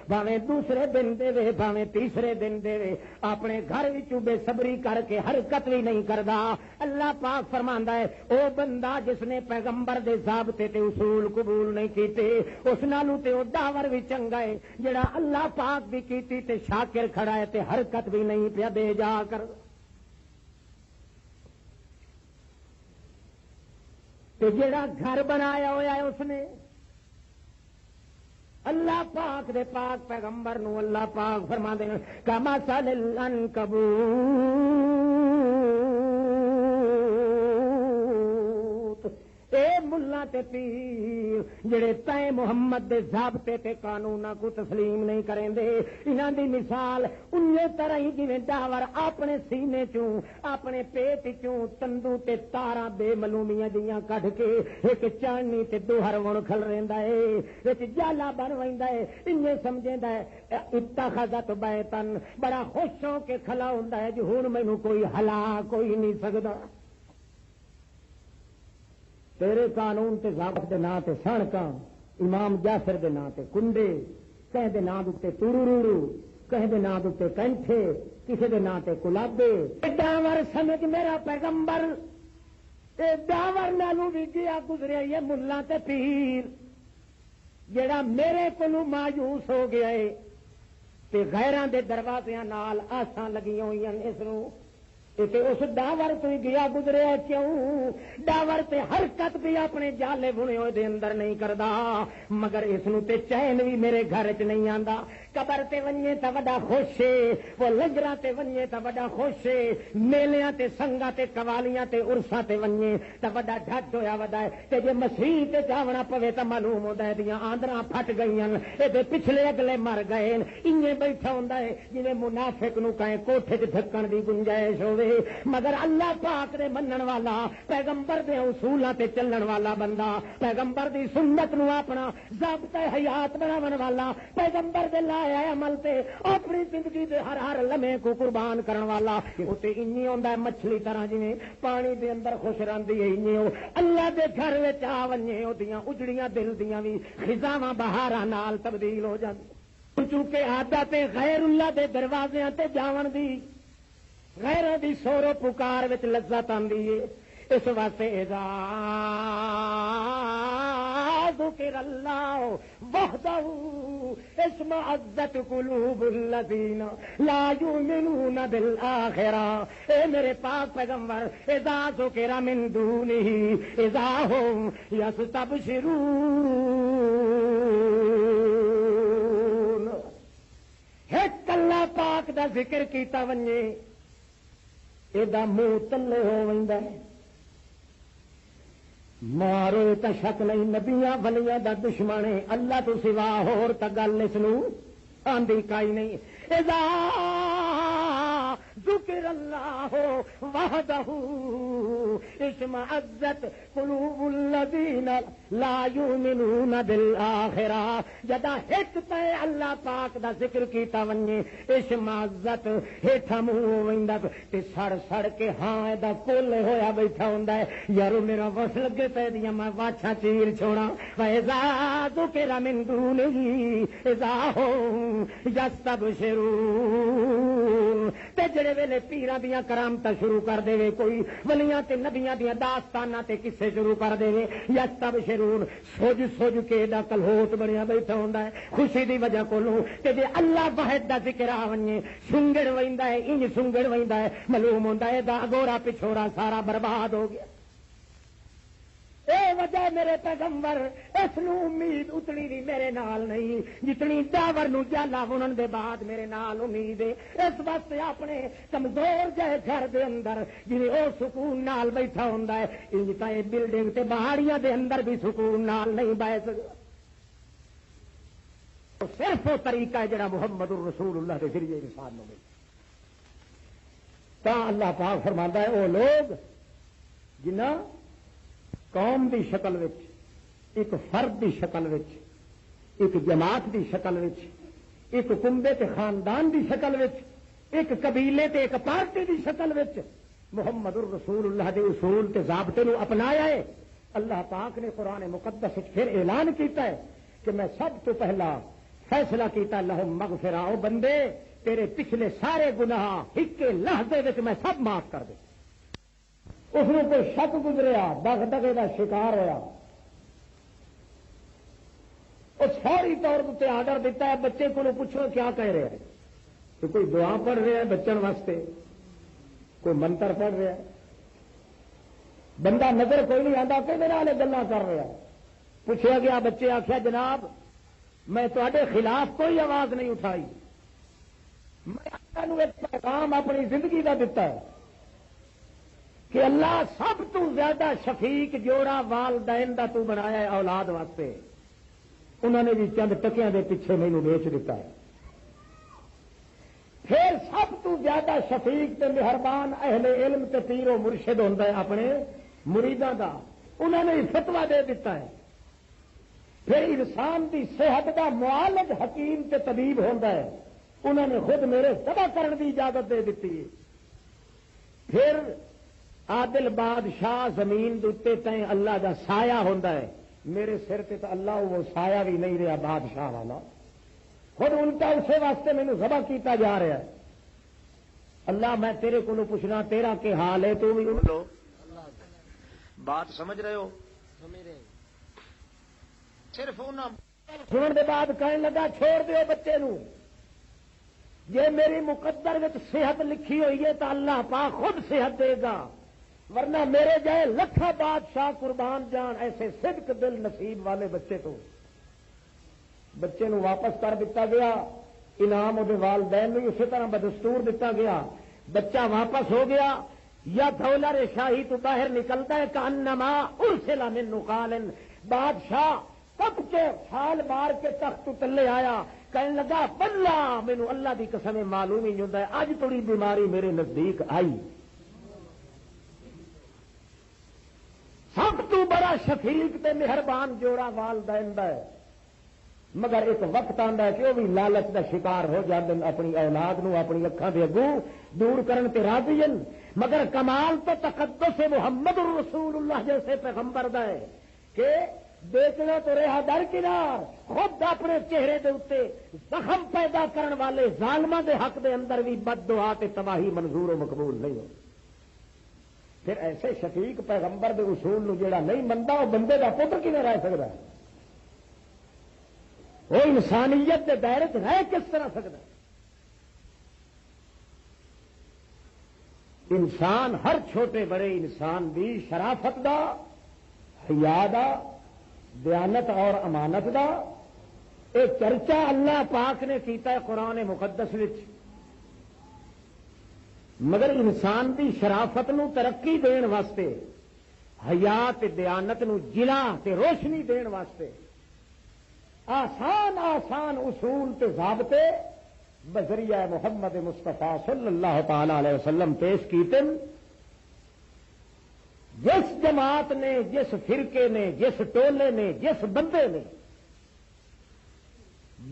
بھاویں دوسرے دن دے بھاویں تیسرے دن دے اپنے گھر وچوں بے صبری کر کے حرکت بھی نہیں کردا. اللہ پاک فرماندا ہے او بندہ جس نے پیغمبر دے ضابطے تے اصول قبول نہیں کیتے اس نالوں تے او ڈاور بھی چنگا ہے جڑا اللہ پاک بھی کیتی تے شاکر کھڑا ہے تے حرکت بھی نہیں پیا دے جا کر. تے جڑا گھر بنایا ہوا ہے اس نے اللہ پاک دے پاک پیغمبر نو اللہ پاک فرماندے نے کمثل العنکبوت اے ملا تے پیر جڑے تے محمد دے ضابطے تے قانوناں کو تسلیم نہیں کریں دے انہاں دی مثال انہی طرح ہی جویں ڈاور اپنے سینے چوں اپنے پیٹ چوں تندو تے تاراں بے معلومیاں دیاں کڈھ کے ایک چاننی تے دو ہرون کھل رہندا ہے وچ جالا بن ویندا ہے انہی سمجھدا ہے اتخذت بیتن بڑا خوش ہو کے کھلا ہوندا ہے جو ہن مینوں کوئی ہلا کوئی نہیں سکدا. تیرے قانون تے ضابط دے نام تے سڑکاں امام جعفر دے نام تے کنڈے کہیں دے نام تے تورورو کہیں دے نام تے کنٹھے کسی دے نام تے کلابے ڈاور سمجھ میرا پیغمبر اے ڈاور نالوں بھی گیا گزریا یہ ملا تے پیر جڑا میرے کولوں مایوس ہو گیا ہے تے غیراں دے دروازیاں نال آساں لگیاں ہوئی ہیں اس نو اس ڈاور تو ہی گیا گزرے کیوں ڈاور تے حرکت بھی اپنے جالے بنے ہوئے دے اندر نہیں کردا مگر اس نو تے چین بھی میرے گھر چ نہیں آندا. قبر تے ونجے تا بڑا خوش ہے وہ لنگراں تے ونجے تا بڑا خوش ہے میلیاں تے سنگاں تے قوالیاں تے عرساں تے ونجے تا بڑا ڈھڈ ہویا ودا ہے تے جے مسیح تے جاونا پوے تا معلوم ہوندا ہے دیاں آندراں پھٹ گئیاں اے تے پچھلے اگلے مر گئے انجے بیٹھا ہوندا ہے جویں منافق نو کہیں کوٹھے تے ڈھکن دی گنجائش ہوے مگر اللہ پاک دے منن والا پیغمبر دے اصولاں تے چلن والا بندہ پیغمبر دی سنت نو اپنا ضابطہ حیات بناون والا پیغمبر دے لائے عمل تے اپنی زندگی دے ہر لمحے کو قربان کرن والا اوتے انہی ہوندا ہے مچھلی طرح جویں پانی دے اندر خوش رہندی ہے انہی او اللہ دے گھر وچ آ ونجے اودیاں اجڑیاں دل دیاں وی خزاواں بہاراں نال تبدیل ہو جاندی چونکہ عادت غیر اللہ دے دروازیاں تے جاون دی غیر دی سورو پکار وچ لذت آندی ہے اس واسطے اذا ذکر اللہ وحدہ اشمئزت قلوب الذین لا یؤمنون بالآخرہ. اے میرے پاک پیغمبر اذا ذکر من دونہ اذا ہم یستبشرون ایک اللہ پاک دا ذکر کیتا ونجے ایڈا منہ تلے ہو ویندا ہے مارو تا شک نہیں نبیاں ولیاں دا دشمن ہے اللہ تو سوا ہور تا گل اس نو آندی کائی نہیں. اذا ذکر اللہ وحدہ اشمئزت قلوب الذین لا یؤمنون بالآخرہ جدا ہٹ تے اللہ پاک دا ذکر کیتا ونجے اشمئزت ہٹھا منہ ویندا تے سڑ سڑ کے ہاں دا کول ہویا بیٹھا ہوندا ہے یارو میرا وس لگے تے دیاں میں واچھا چیر چھوڑا. واذا ذکر من دونہ اذا ہم یستبشرون تے جڑے ویلے پیراں دیاں کرامتاں شروع کر دے کوئی ولیاں تے نبیاں دیاں داستاناں تے قصے شروع کر دے یستبشرون سوج سوج کے دا کلہوٹ بنیا بیٹھا ہوندا ہے خوشی دی وجہ کولوں تے جے اللہ واحد دا ذکر آ ونجے سنگڑ ویندا ہے انج سنگڑ ویندا ہے معلوم ہوندا ہے دا گورا پچھوڑا سارا برباد ہو گیا. اے وجہ میرے پیغمبر اس نو امید اتنی بھی میرے نال نہیں جتنی ڈاور نو جالا بنن دے بعد میرے نال امید ہے. اس واسطے اپنے کمزور جائے گھر دے اندر جویں او سکون نال بیٹھا ہوندا ہے انج تے بلڈنگ تے پہاڑیاں دے اندر بھی سکون نال نہیں بیٹھ سکدا. صرف وہ طریقہ ہے جڑا محمد الرسول اللہ کے ذریعے انسان نو ملے. تا اللہ پاک فرماندا ہے او لوگ جنہاں قوم دی شکل وچ ایک فرد دی شکل وچ ایک جماعت دی شکل وچ ایک کنبے تے خاندان دی شکل وچ ایک قبیلے تے ایک پارٹی دی شکل وچ محمد الرسول اللہ دے اصول تے ضابطے نو اپنایا ہے. اللہ پاک نے قرآن مقدس وچ پھر اعلان کیتا ہے کہ میں سب تو پہلا فیصلہ کیتا لہم مغفرہ، او بندے تیرے پچھلے سارے گناہ ہکے لحظے وچ میں سب معاف کر دے۔ اس نے کوئی شک گزریا، دغدغے کا شکار ہوا، اس فوری طور پہ آرڈر دیتا ہے بچے کو پوچھو کیا کہہ رہے ہیں، تو کوئی دعا پڑھ رہا ہے بچن واسطے، کوئی منتر پڑھ رہا ہے، بندہ نظر کوئی نہیں آتا کہ میرے والے گلا کر رہا ہے۔ پوچھا گیا، بچے آخیا جناب میں تے خلاف کوئی آواز نہیں اٹھائی، میں اللہ ایک پیغام اپنی زندگی کا دیتا ہے کہ اللہ سب تو زیادہ شفیق جوڑا والدین دا تو بنایا ہے اولاد واسطے، انہوں نے بھی چند ٹکیاں دے پیچھے مینوں بیچ دیتا ہے۔ پھر سب تو زیادہ شفیق تے مہربان اہل علم تے پیر و مرشد ہوندا ہے اپنے مریداں دا، انہوں نے فتوا دے دیتا ہے۔ پھر انسان دی صحت دا معالج حکیم تے طبیب ہوندا ہے، انہوں نے خود میرے ذبح کرنے دی اجازت دے دیتی ہے۔ پھر عادل بادشاہ زمین دے تائیں اللہ دا سایہ ہوندا ہے، میرے سر تے تو اللہ وہ سایہ بھی نہیں رہا بادشاہ والا، خود الٹا اسے واسطے مینوں ذبح کیتا جا رہا ہے۔ اللہ میں تیرے کو پوچھنا تیرا کیا حال ہے، تو بھی لو بات سمجھ رہے ہو؟ صرف سنن دے بعد کہنے لگا چھوڑ دیو بچے نو، جے میری مقدر وچ صحت لکھی ہوئی ہے تو اللہ پاک خود صحت دے گا، ورنہ میرے جائے لکھا بادشاہ قربان جان ایسے صدق دل نصیب والے بچے تو۔ بچے نو واپس کر دیتا گیا، انعام وہ والدین بھی اسی طرح بدستور دیتا گیا، بچہ واپس ہو گیا، یا دولار شاہی تو باہر نکلتا ہے کانما ارسل من نقال، بادشاہ کب کے چھال مار کے تخت تلے آیا، کہنے لگا بلا مینو اللہ دی قسم معلوم ہی نہیں ہوتا ہے اج تھوڑی بیماری میرے نزدیک آئی۔ سب تو بڑا شفیق تے مہربان جوڑا والدین دا ہے، مگر ایک وقت آندا ہے کہ وہ بھی لالچ دا شکار ہو جاندے اپنی اولاد نو اپنی اکھاں دے اگوں دور کرن تے راضی ہیں، مگر کمال تو تقدس محمد رسول اللہ جیسے پیغمبر دا ہے کہ بیچنا تو رہا در کنار، خود اپنے چہرے دے اتے زخم پیدا کرن والے ظالماں دے حق دے اندر بھی بد دعا تے تباہی منظور و مقبول نہیں ہو۔ پھر ایسے شفیق پیغمبر دے اصول نو جیڑا نہیں منتا وہ بندے دا پتر کیویں رہ سکتا ہے؟ وہ انسانیت دے دائرے وچ رہ کس طرح سکتا ہے؟ انسان ہر چھوٹے بڑے انسان دی شرافت دا، حیا دا، دیانت اور امانت دا ایک چرچا اللہ پاک نے کیتا ہے قرآن مقدس وچ، مگر انسان دی شرافت نو ترقی دین واسطے، حیا تے دیانت نو جلا تے روشنی دین واسطے آسان آسان اصول تے ضابطے بذریعہ محمد مصطفیٰ صلی اللہ تعالی علیہ وسلم پیش کیتے۔ جس جماعت نے، جس فرقے نے، جس ٹولے نے، جس بندے نے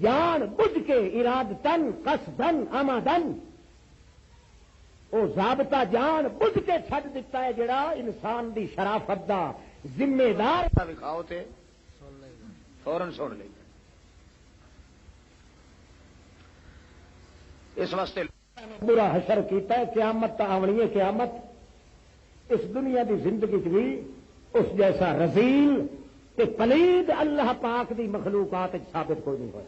جان بوجھ کے ارادتن قصدن آمدن وہ ضابطہ جان بوجھ کے چھڈ دیتا ہے جڑا انسان دی شرافت دا ذمہ دار دکھاؤ تے فوراً سن لے۔ اس واسطے برا حشر کیتا ہے، قیامت تا آونی ہے، قیامت اس دنیا دی زندگی بھی اس جیسا رذیل تے پلید اللہ پاک دی مخلوقات ثابت کوئی نہیں ہوا۔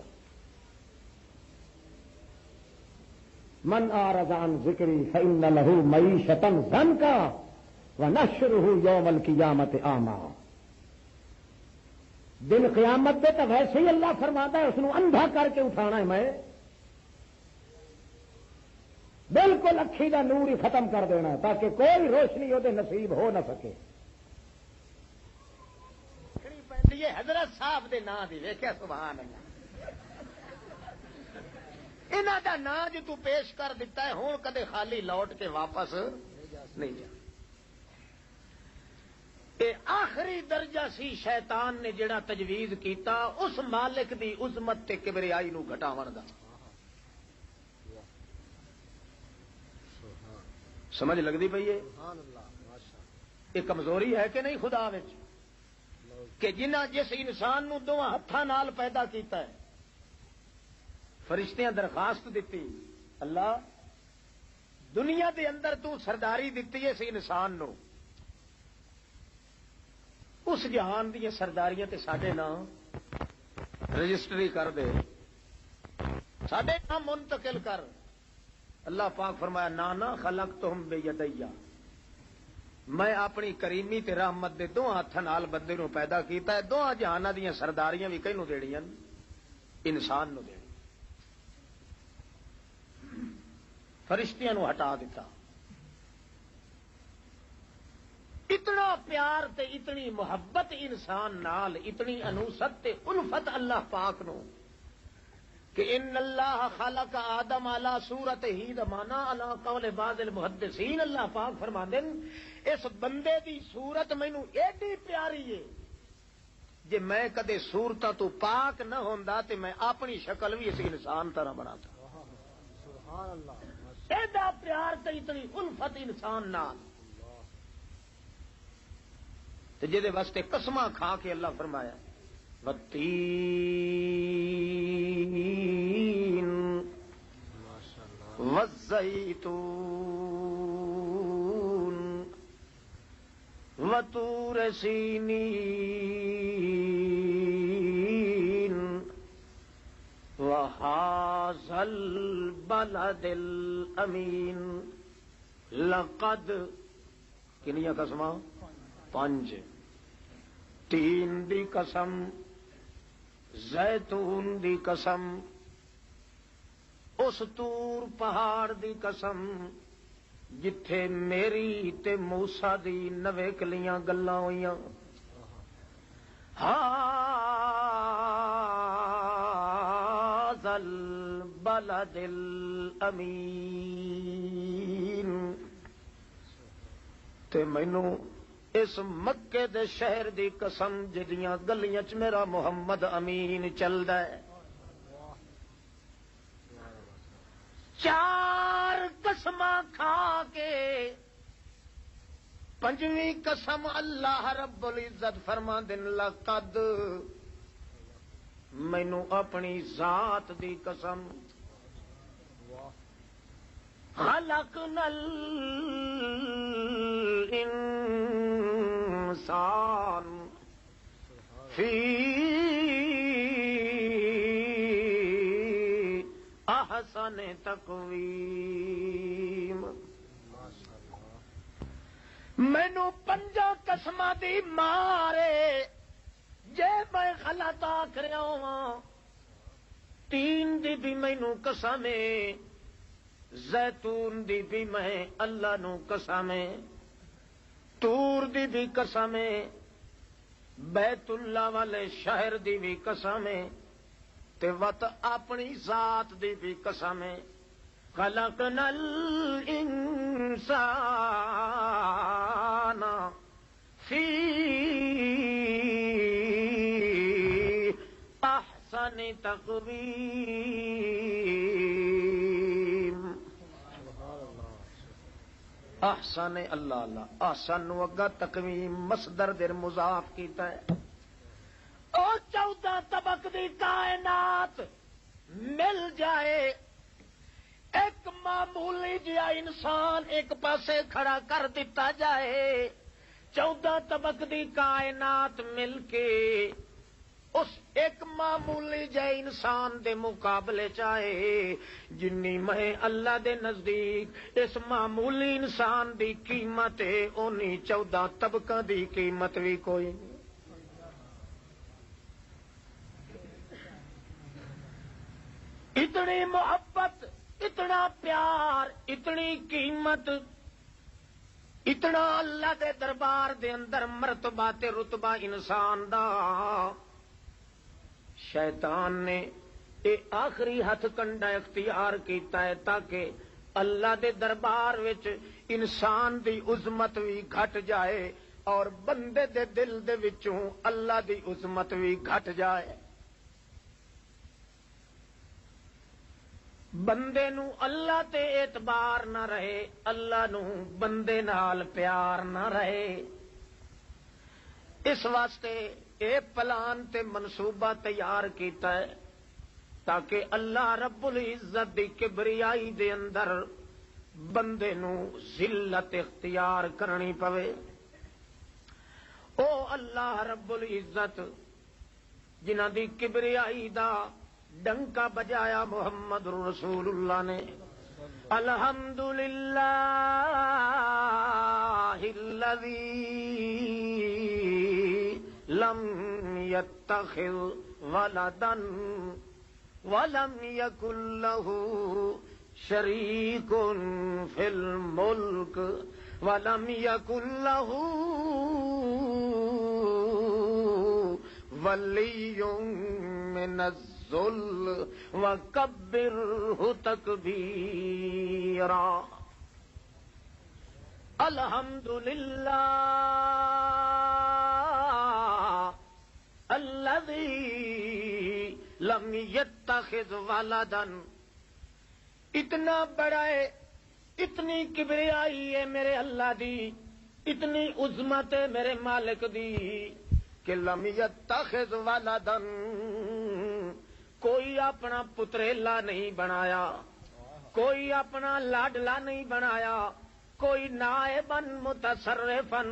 من اعرض عن ذکری فإن له معیشۃ ضنکا ونحشرہ یوم القیامۃ اعمی۔ دن قیامت دے تو ویسے ہی اللہ فرماتا ہے اس نو اندھا کر کے اٹھانا ہے، میں بالکل اکھی دا نور ہی ختم کر دینا ہے تاکہ کوئی روشنی وہ نصیب ہو نہ سکے۔ حضرت صاحب دے نام دی ویکھیا سبحان اللہ، انہاں دا نام جو تو پیش کر دیتا ہے ہوں کدے خالی لوٹ کے واپس نہیں جا۔ آخری درجہ سی شیطان نے جڑا تجویز کیتا اس مالک دی عظمت تے کبریائی نو گھٹاون دا۔ سمجھ لگتی پئی ہے؟ یہ کمزوری ہے کہ نہیں خدا وچ کہ جنہ جس انسان نو دونوں ہتھاں نال پیدا کیتا ہے فرشتیاں درخواست دیتی اللہ دنیا دے اندر تو سرداری دیتی ہے اس انسان نو اس جہان دی سرداریاں تے ساڈے نام رجسٹری کر دے ساڈے نام منتقل کر اللہ پاک فرمایا نانا خلقتہم بیدیا میں اپنی کریمی تے رحمت دے دو ہاتھ نال بندے نو پیدا کیتا ہے دو جہاناں دیاں سرداریاں بھی کینوں دینیاں انسان نو دینی فرشتیاں نو ہٹا دیتا اتنا پیار تے اتنی محبت انسان نال اتنی انوست تے الفت اللہ پاک نو کہ ان اللہ خلق آدم علی صورتہ دمانا علی قول بعض المحدثین اللہ پاک فرماندے اس بندے دی صورت مینوں ایڈی پیاری ہے جے میں کدے صورتاں تو پاک نہ ہوندا تے میں اپنی شکل بھی اس انسان طرح بناتا سبحان اللہ ایڈا پیار تے اتنی الفت انسان نال تے جے دے واسطے قسماں کھا کے اللہ فرمایا والتین والزیتون وطور سینین وہذا البلد الامین لقد کنیاں قسماں 5 تین دی قسم زیتون دی قسم اس طور پہاڑ دی قسم جتھے میری تے موسیٰ دی 9 کلیاں گلاں ہوئیاں ہذا البلد الامین تے مینوں اس مکے دے شہر دی قسم جدیاں گلیاں چ میرا محمد امین چلدا ہے 4 قسماں کھا کے 5ویں قسم اللہ رب العزت فرماندے لقد مینوں اپنی ذات دی قسم خلقنا الانسان فی احسن تقویم مینوں 5 قسماں دی مارے جے میں غلط آکھ رہا ہوں 3 دی بھی مینوں قسم ہے زیتون دی بھی میں اللہ نو قسم ہے تور دی بھی قسم ہے بیت اللہ والے شہر دی بھی قسم ہے تے وت اپنی ذات دی بھی قسم ہے خلقنا الانسان فی احسن تقویم احسن اللہ اللہ احسن وگا تقویم مصدر در مضاف کیتا ہے او 14 طبق دی کائنات مل جائے ایک معمولی جہا انسان ایک پاسے کھڑا کر دیتا جائے 14 طبق دی کائنات مل کے اس ایک معمولی جائے انسان دے مقابلے چاہے جنی میں اللہ دے نزدیک اس معمولی انسان دی قیمت ہے اونی 14 طبقاں دی قیمت بھی کوئی نہیں اتنی محبت اتنا پیار اتنی قیمت اتنا اللہ دے دربار دے اندر مرتبہ تے رتبہ انسان دا شیطان نے اے آخری ہتھ کنڈا اختیار کیتا ہے تاکہ اللہ دے دربار وچ انسان دی عظمت بھی گھٹ جائے اور بندے دے دل دے وچوں اللہ دی عظمت بھی گھٹ جائے بندے نو اللہ تے اعتبار نہ رہے اللہ نو بندے نال پیار نہ رہے اس واسطے اے پلان تے منصوبہ تیار کیتا ہے تاکہ اللہ رب العزت دی کبریائی دے اندر بندے نو ذلت اختیار کرنی پوے۔ او اللہ رب العزت جنہاں دی کبریائی دا ڈنکا بجایا محمد رسول اللہ نے، الحمدللہ الذی لم یتخذ ولدا ولم یکن لہ شریک فی الملک ولم یکن لہ ولی من الذل وکبرہ تکبیرا۔ الحمدللہ الذی لم یتخذ ولدا، اتنا بڑا ہے، اتنی کبریائی ہے میرے اللہ دی، اتنی عظمت ہے میرے مالک دی کہ لم یتخذ ولدا، کوئی اپنا پتریلا نہیں بنایا، کوئی اپنا لاڈلا نہیں بنایا، کوئی نائبن متصرفن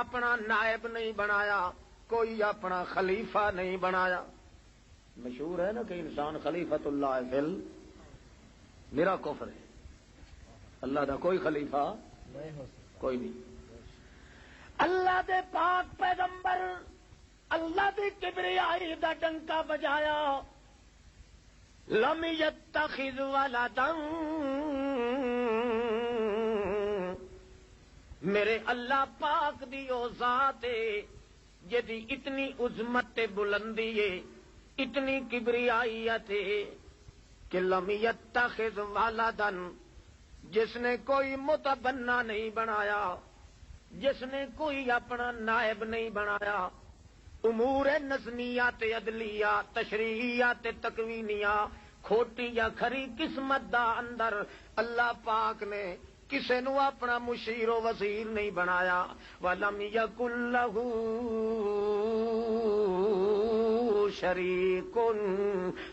اپنا نائب نہیں بنایا، کوئی اپنا خلیفہ نہیں بنایا۔ مشہور ہے نا کہ انسان خلیفۃ اللہ فل میرا کفر ہے، اللہ دا کوئی خلیفہ کوئی نہیں۔ اللہ دے پاک پیغمبر اللہ دی کبریائی دا ڈنکا بجایا، لم یتخذ ولدا، میرے اللہ پاک دی او ذات ہے جدی اتنی عظمت بلندی ہے، اتنی کبریائیت ہے کہ لم یتخذ ولدا، جس نے کوئی متبنا نہیں بنایا، جس نے کوئی اپنا نائب نہیں بنایا، امور نظمیات عدلیہ تشریعیات تکوینیہ کھوٹی یا کھری قسمت دا اندر اللہ پاک نے کسے نو اپنا مشیر و وزیر نہیں بنایا۔ وَلَمْ يَكُنْ لَهُ شَرِيكٌ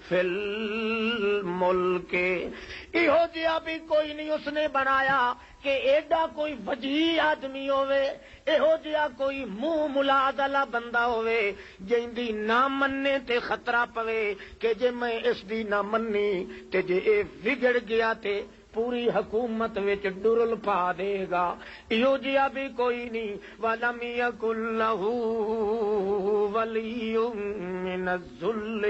فِي الْمُلْكِ، ایہو جہا بھی کوئی نہیں اس نے بنایا کہ ایڈا کوئی وجیح آدمی ہوئے، ایہو جہا کوئی منہ ملاد والا بندہ ہوئے جن دی نہ مننے تے خطرہ پوے کہ جے میں اس دی نہ مننی تے جے اے بگڑ گیا تے پوری حکومت وچ ڈرل پا دے گا، ایہو جہا بھی کوئی نہیں۔ وَلَمْ يَكُنْ لَهُ وَلِيٌّ مِّنَ الذُّلِّ،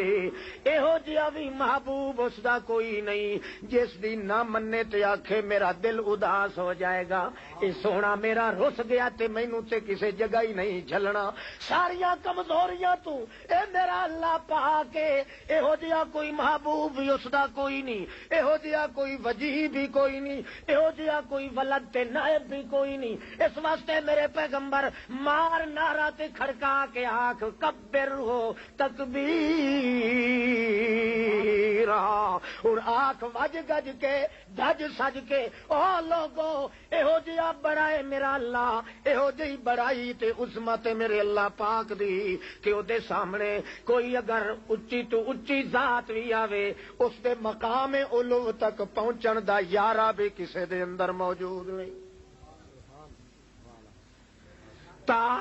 ایہو جہا بھی محبوب اس دا کوئی نہیں جس دی نہ مننے تے آکھے میرا دل اداس ہو جائے گا، اے سونا میرا رس گیا تے مینوں تے کسے جگہ ہی نہیں جھلنا، ساریاں کمزوریاں تو اے میرا اللہ پاک ہے، ایہو جہا کوئی محبوب بھی اس دا کوئی نہیں، ایہو جہا کوئی وجیح بھی کوئی نہیں، یہو جہا کوئی ولد تے نائب بھی کوئی نہیں۔ اس واسطے میرے پیغمبر مار نعرہ تے کھڑکا کے آنکھ کبر ہو تکبیرا، اور آنکھ وج گج کے دج سج کے او لوگو یہو جہا بڑا ہے میرا اللہ، یہو جہی بڑائی تے عظمت میرے اللہ پاک دی کہ او دے سامنے کوئی اگر اچھی تو اچھی ذات بھی آوے اس دے مقام علو تک پہنچن دا یارہ بھی کسے دے اندر موجود نہیں۔ تعالی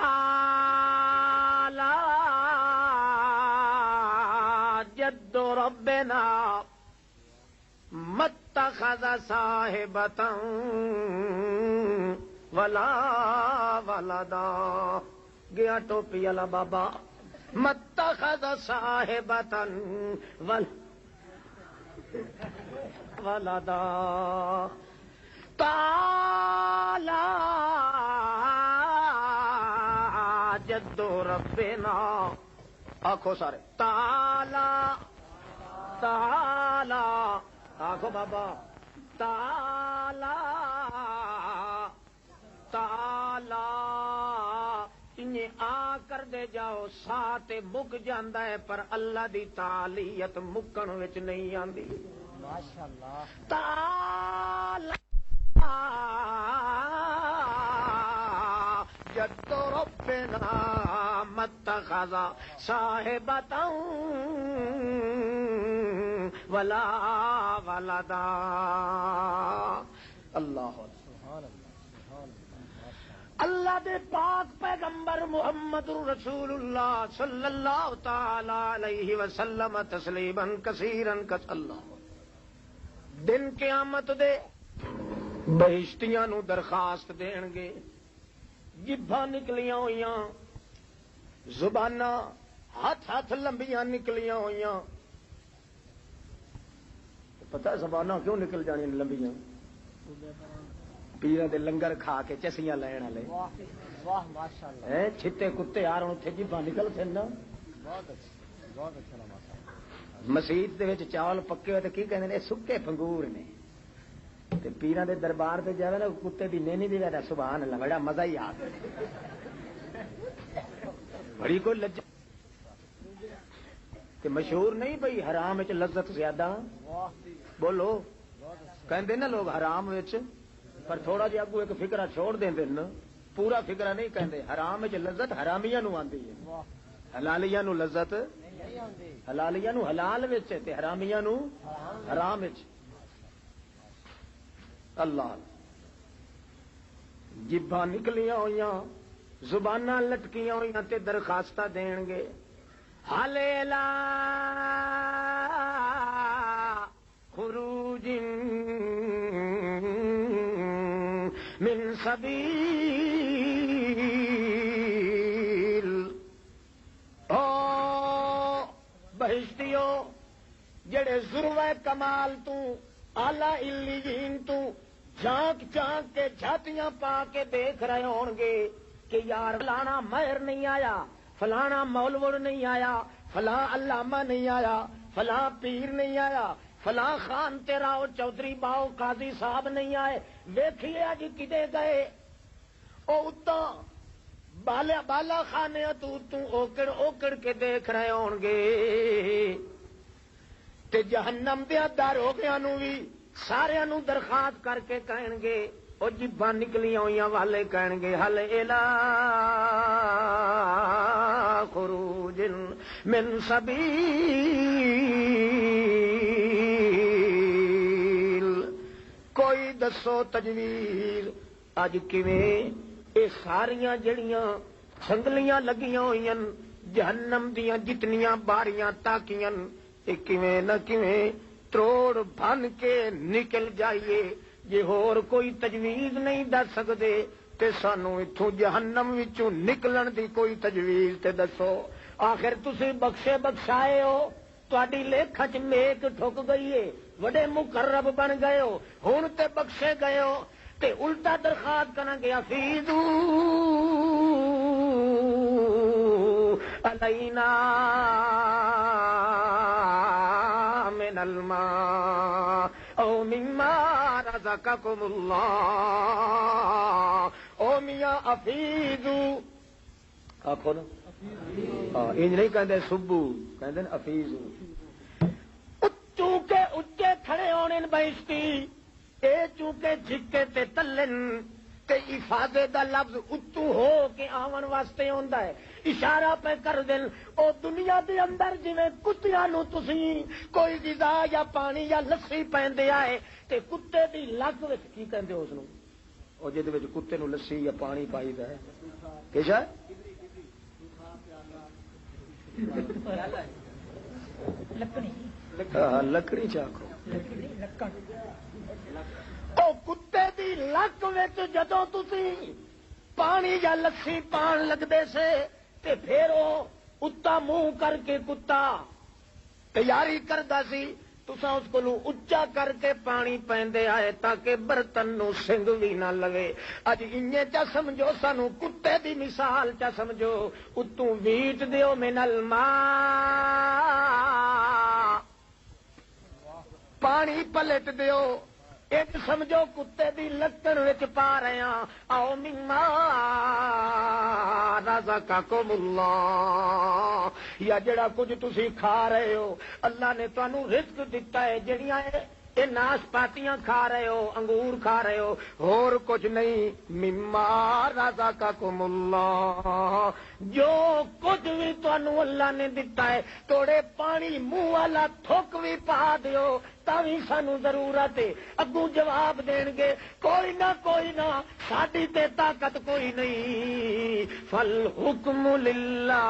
جد ربنا متخذ صاحبتا ولا ولدا، گیا ٹوپی والا بابا، متخذ صاحبتا ولدا، تعالی جد ربنا، آنکھو سارے تعالی تعالی، آنکھو بابا تعالی تعالی، انہیں آ کر دے جاؤ ساتھ مک جاندہ ہے پر اللہ دی تعالیت مکن وچ نہیں آندی۔ ماشاءاللہ تعالی جد ربنا متخذ صاحبتا ولا ولدا. اللہ اللہ دے پاک پیغمبر محمد رسول اللہ صلی اللہ تعالی علیہ وسلم تسلیما کثیرا اللہ. دن قیامت دے بہشتیاں نو درخواست دین گے، جبھاں نکلیاں ہوئیاں، زباناں ہاتھ ہاتھ لمبیاں نکلیاں ہوئیاں. پتہ زباناں کیوں نکل جانی لمبیاں؟ پیراں دے لنگر کھا کے چسیاں لین والے. واہ ماشاءاللہ. چھتے کتے یار ہن اوتھے جبھاں نکل سن نا. بہت اچھا مسجد دے وچ چاول پکے ہوئے تے کی کہندے نے سکے پنگور نے. تے پیراں دے دربار تے جاوے نا کتے دی نینی دی ویدا سبحان اللہ بڑا مزہ ہی آ گیا. بڑی کوئی لج تے مشہور نہیں بھئی حرام وچ لذت زیادہ. بولو کہندے نا لوگ حرام وچ، پر تھوڑا جہا اگو ایک فکرہ چھوڑ دیں نا، پورا فکرہ نہیں کہندے. حرام وچ لذت حرامیاں نو آندی ہے، حلالیاں نو لذت حلالیاں نو حلال وچ تے حرامیاں نو حرام وچ. اللہ جبھاں نکلیاں ہوئیاں، زباناں لٹکیاں ہوئیاں تے درخواستاں دین گے. حلیلا خروج من سبیل. او بہشتیو جڑے ذروہ کمال تو اعلی علیین تو جھانک جھانک کے چھاتیاں پا کے دیکھ رہے ہون گے کہ یار فلانا ماہر نہیں آیا، فلانا مولوی نہیں آیا، فلاں علامہ نہیں آیا، فلاں پیر نہیں آیا، فلاں خان تیرا چودھری باؤ قاضی صاحب نہیں آئے. ویکھیے اج کدے گئے او اتاں بالا خانے تو اوکڑ اوکڑ کے دیکھ رہے ہون گے. تے جہنم دے داروغیاں نو بھی سارے نو درخواست کر کے کہن گے، او جباں نکلیاں ہوئیاں والے کہن گے حل الا خروج من سبیل. کوئی دسو تجویز اج کیویں اے ساریاں جڑیاں چھنگلیاں لگیاں ہوئیاں جہنم دیاں جتنیاں باریاں تاکیاں اے کیویں نہ کیویں تروڑ بن کے نکل جائیے. جے ہور کوئی تجویز نہیں دس سکدے تے سانو اتھوں جہنم وچوں نکلن دی کوئی تجویز تے دسو. آخر تسی بخشے بخشائے ہو، تہاڈی لیکھا چ میک ٹھک گئی ہے، وڈے مقرب بن گئے ہو، ہن تے بخشے گئے ہو تے الٹا درخواست کرن گے افیدو علینا من الماء او مما رزقکم اللہ. او میاں افیدو آخو نا، انج نہیں کہندے سبو، کہندے افیزو. چونکہ اچے کھڑے ہونے بہشتی اے چونکہ جھکے تے تلن تے افادے دا لفظ اتو ہو کے آون واسطے ہوندا ہے. اشارہ پہ کر دین او دنیا دے اندر جویں کتیاں نو تسی کوئی غذا یا پانی یا لسی پیندے آئے تے کتے دی لگ وچ کی کہندے اس نو، او جے دے وچ کتے نو لسی یا پانی پائیدا ہے کیسا لکڑی چاکو او کتے دی لک وچ جدوں تسی پانی یا لسی پان لگدے سے تے پھر او اتا منہ کر کے کتا تیاری کردا سی، تساں اس کو اچا کر کے پانی پیندے آئے تاکہ برتن نو سنگ بھی نہ لگے. اج انجے چا سمجھو سانو کتے دی مثال چا سمجھو، اتوں ویٹ دیو من الماء پانی پلٹ دیو، ایک سمجھو کتے دی لکڑ وچ پا رہے ہاں. او مما رزقکم اللہ، یا جڑا کچھ تسی کھا رہے ہو اللہ نے تانوں رزق دتا ہے. جڑیاں یہ ناشپاتیاں کھا رہے ہو، انگور کھا رہے ہو، اور کچھ نہیں، مما رزقکم اللہ، جو کچھ بھی تانوں اللہ نے دتا ہے، توڑے پانی منہ والا تھوک بھی پا دیو تاوی سانو ضرورت ہے۔ اگوں جواب دین گے کوئی نہ ساڈی تے طاقت کوئی نہیں، فالحکم للہ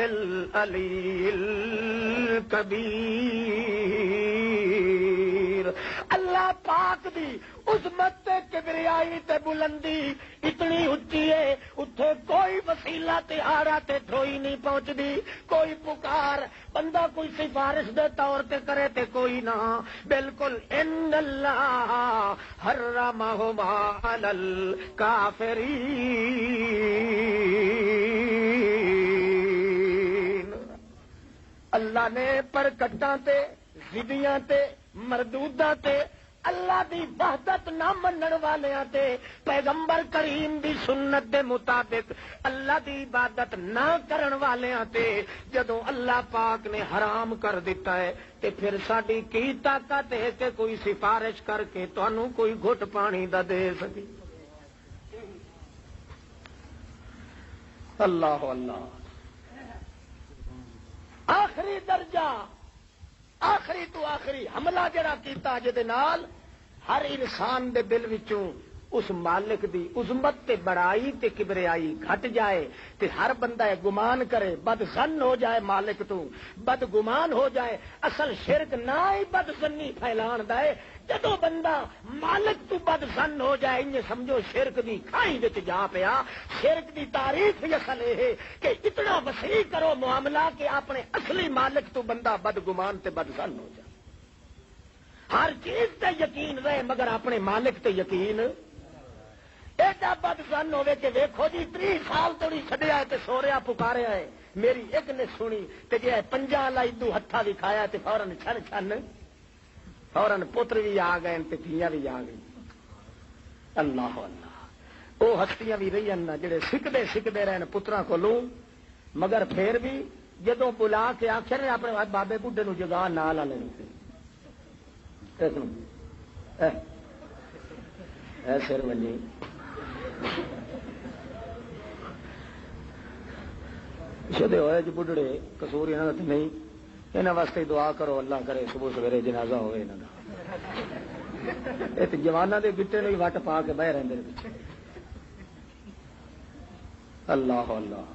العلی الکبیر۔ اللہ پاک دی عظمت تے کبریائی تے بلندی اتنی اچھی ہے، اتھے کوئی وسیلہ تے آڑا تے ٹھوئی نہیں پہنچدی، کوئی پکار بندہ کوئی سفارش دے طور تے کرے تے کوئی نہ، بالکل ان اللہ حرمہما علی الکافرین۔ اللہ نے پر کٹاں تے ضدیاں تے مردوداں تے اللہ دی وحدت نہ منن والیاں تے پیغمبر کریم دی سنت دے مطابق اللہ دی عبادت نہ کرن والیاں تے جدوں اللہ پاک نے حرام کر دیتا ہے تے پھر ساڈی کی طاقت ہے کہ کوئی سفارش کر کے تانوں کوئی گھٹ پانی دا دے سکی؟ اللہ اللہ۔ آخری درجہ، آخری تو آخری حملہ جڑا کیتا جدے نال ہر انسان دے دل وچوں اس مالک دی عظمت تے بڑائی تے کبریائی گھٹ جائے تے ہر بندہ گمان کرے، بد ظن ہو جائے مالک تو، بد گمان ہو جائے۔ اصل شرک نہ ہی بد ظنی پھیلان دا ہے، جدو بندہ مالک تو بد ظن ہو جائے انہیں سمجھو شرک دی کھائی وچ جا پیا۔ شرک دی تعریف ہی اصل ہے کہ اتنا وسیع کرو معاملہ کہ اپنے اصلی مالک تو بندہ بد گمان تے بد ظن ہو جائے۔ ہر چیز تے یقین رہے مگر اپنے مالک تے یقین ایڈا بد ظن ہوے کہ ویکھو جی 30 سال توڑی چھڈیا ہے تے سوریا پکاریا ہے، میری ایک نے سنی تے جے پنجاں لائی دو ہتھا دکھایا تے فوراً چھن چھن فوراً پتر بھی آ گئے تے دھیاں بھی آ گئی۔ اللہ اللہ، وہ ہستیاں بھی رہی ہیں جڑے سکھدے رہن پتراں کولوں، مگر پھر بھی جدوں بلا کے آخر نے اپنے بابے بڈھے نو جگہ نال والے سر منی شدے ہوئے جی بڈھڑے قصور انہاں دا تے نہیں، انہاں واسطے دعا کرو اللہ کرے صبح سویرے جنازہ ہوئے انہاں دا۔ یہ تے جواناں دے گٹے نوں ہی وٹ پا کے بہ رہندے نے پیچھے۔ اللہ اللہ۔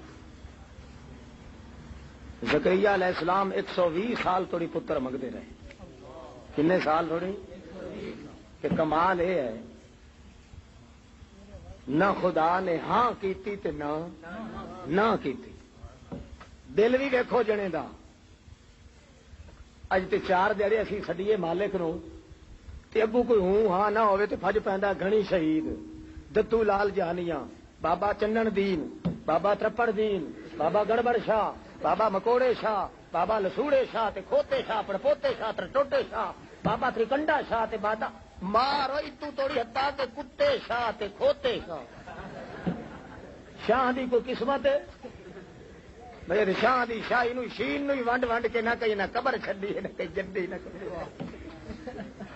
زکریا علیہ السلام 120 سال توڑی پتر منگتے رہے، کنے سال تھوڑی؟ کہ کمال یہ ہے نہ خدا نے ہاں کیتی تے نہ کیتی۔ دل بھی ویکھو جنے دا، اج تے 4 دیہڑے اسی چھڈیے مالک نو تے اگوں کوئی ہوں ہاں نہ ہوئے تے پھج پیندا گھنی شہید، دتو لال جہانیاں، بابا چنن دین، بابا ترپڑ دین، بابا گڑبڑ شاہ، بابا مکوڑے شاہ، بابا لسوڑے شاہ تے کھوتے شاہ، پڑپوتے شاہ، ٹوٹے شاہ، بابا تریکنڈا شاہ تے بابا مارو اتو توڑی ہتا تے کتے شاہ تے کھوتے شاہ۔ شاہ دی کوئی قسمت ہے میرے شاہ دی شاہی نو شین نو ونڈ ونڈ کے نہ کہیں نہ قبر چھڈی نہ کہیں جدی نہ کہیں۔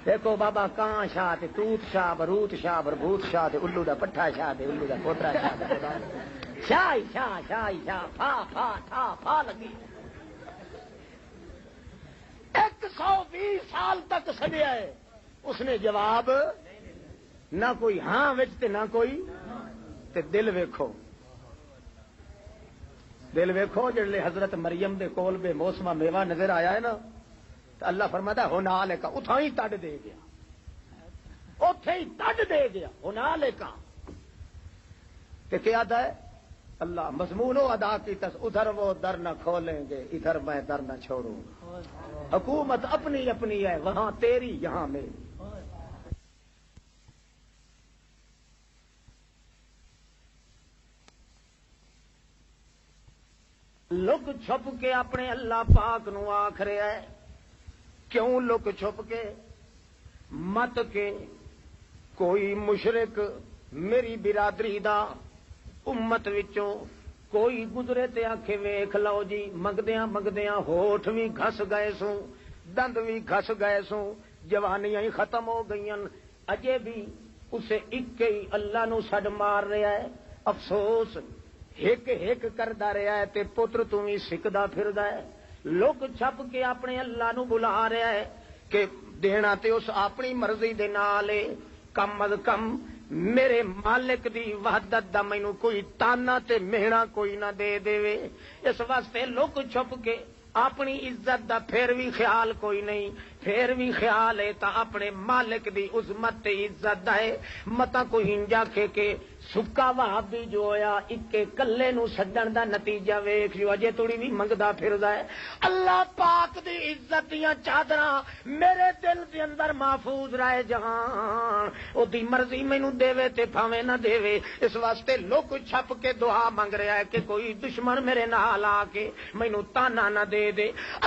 دیکھو بابا کان شاہ تے توت شاہ، بروت شاہ، بربوت شاہ تے الو دا پٹھا شاہ تے الو دا پوترا شاہ تے شاہ شاہ شاہ شاہ فا فا ٹھا فا لگی۔ 120 سال تک سڈیا ہے، اس نے جواب نہ کوئی ہاں وچ تے نہ کوئی تے دل ویکھو جڑے حضرت مریم دے کول بے موسما میوہ نظر آیا ہے نا تو اللہ فرماتا ہے ہنالک اتھاں ہی تڈ دے گیا، اوتھے ہی تڈ دے گیا ہنالک۔ تے کیا آتا ہے اللہ مضمون و ادا کی تس ادھر وہ در نہ کھولیں گے ادھر میں در نہ چھوڑوں گا، حکومت اپنی اپنی ہے وہاں تیری یہاں میری۔ لک چھپ کے اپنے اللہ پاک نو آکھ رہا ہے، کیوں لک چھپ کے؟ مت کے کوئی مشرک میری برادری دا امت وچوں کوئی گزرے تے آکھے ویکھ لو جی منگدیاں منگدیاں ہوٹھ بھی گھس گئے سوں، دند بھی گھس گئے سو، جوانیاں ہی ختم ہو گئی، اجے بھی اسے ایک ہی اللہ نو سڈ مار رہا ہے، افسوس ہک ہک کردا رہا ہے تے پتر تو بھی سکدا پھردا ہے، لک چھپ کے اپنے اللہ نو بلا رہا ہے کہ دینا تے اس اپنی مرضی دے نال ہے، کم از کم میرے مالک دی وحدت دا مینوں کوئی تانا تے مہنا کوئی نہ دے دے، اس واسطے لک چھپ کے اپنی عزت دا پھر بھی خیال کوئی نہیں، پھر بھی خیال ہے تا اپنے مالک دی عظمت تے عزت دا ہے، متا کوئی ہنجا کہ سکا وہابی جو ہویا اکے کلے نو سڈن دا نتیجہ ویکھ جو اجے توڑی بھی منگدا پھردا ہے۔ اللہ پاک دی عزت دیاں چادراں میرے دل دے اندر محفوظ رہے جہان، او دی مرضی مینوں دے تے بھاویں نہ دے، اس واسطے لک چھپ کے دعا منگ رہا ہے کہ کوئی دشمن میرے نال آ کے مینوں تانا نہ دے۔